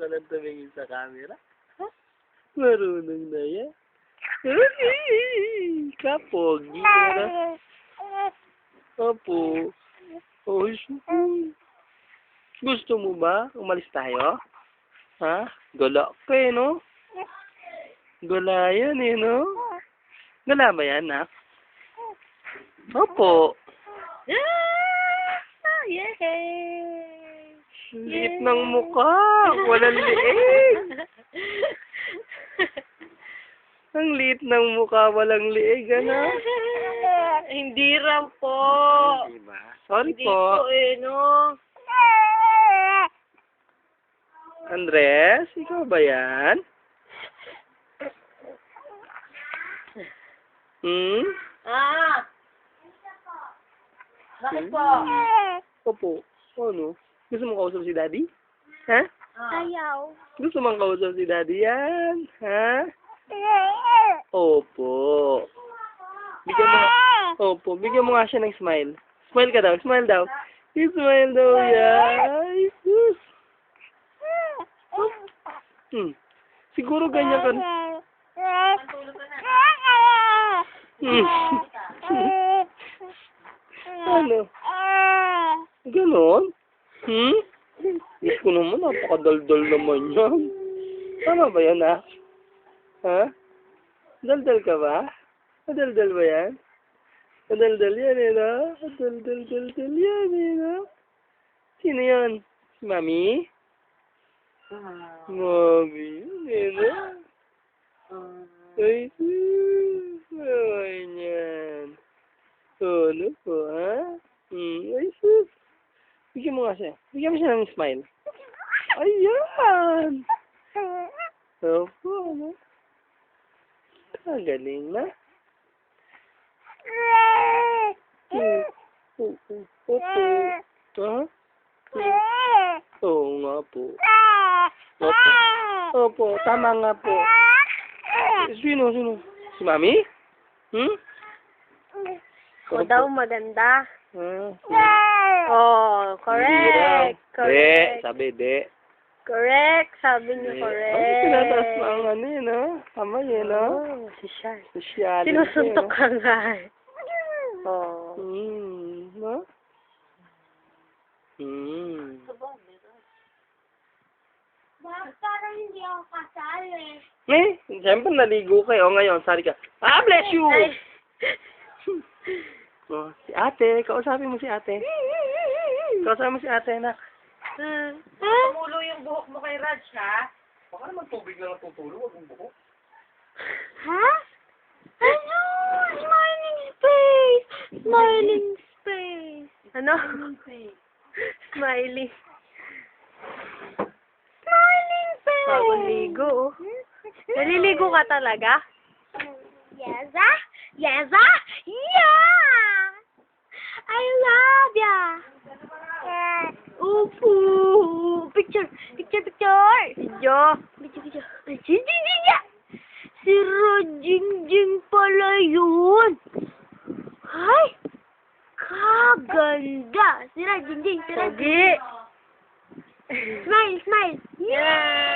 ka lang tumingin sa camera? Ha? Marunong na yan. Kapogi ka na. Opo. Oh, gusto mo ba? Umalis tayo? Ha? Gala ka eh, no? Gala yan eh, no? Gala ba yan, nak? Opo. Yay! Liit ng mukha. Walang liig. Ang liit ng mukha, walang liig, ano? Hindi ram po. Diba? Sorry Hindi po. po eh, no? Andres, ikaw ba yan? Hmm? Ah! Bakit po? Opo. Ano? Gusto mo kausap si Daddy? Ha? Ayaw. Gusto mong kausap si Daddy yan? Ha? Opo. Bigyan mo Opo, bigyan mo nga siya ng smile. Smile ka daw, smile daw. Smile daw yan. Sus. Siguro ganyan ka. Ano? Ganon? Diyos ko naman, napakadaldal naman yan. Tama ba yan, ha? Ha? Daldal ka ba? Daldal ba yan? Daldal yan, eh, no? Daldal yan, eh, no? Sino yan? Si Mami? Mami, eh, no? Ay, sus. Ay, yan. Ano po, ha? Ay, sus. Bigyan mo nga siya. Bigyan mo siya ng smile. Ayan! Opo, ano? Galing na. Opo. Ha? Oo nga po. Opo. Opo, tama nga po. Sino? Si Mami? Ako daw maganda. Ah, Oh, correct. Correct. Sabi, de. Correct. Sabi niyo correct. Tinataas mo ang ano yun, ha? Tama yun, ha? Oh, sosyal. Sosyal. Sinusuntok ka nga. Oh. No? Bakit parang hindi ako kasali? Siyempre naligo kayo. Ngayon, sorry ka. Bless you! Ay. Oh, si ate. Kausapin mo si ate. Kausapin mo si ate, anak. Tumulo yung buhok mo kay Raj, ha? Baka naman tubig lang ang tutulo. Huwag mong buhok. Ha? Ano? Smiling face! Smiling face! Ano? Smiling. Smiling face! Bagong ligo, oh. Naliligo ka talaga? Yeza? Yeza? Yeah! I love ya! Opo! Picture! Video! Si Rajingjing pala yun! Ay! Kaganda! Si Rajingjing! Smile! Yeah!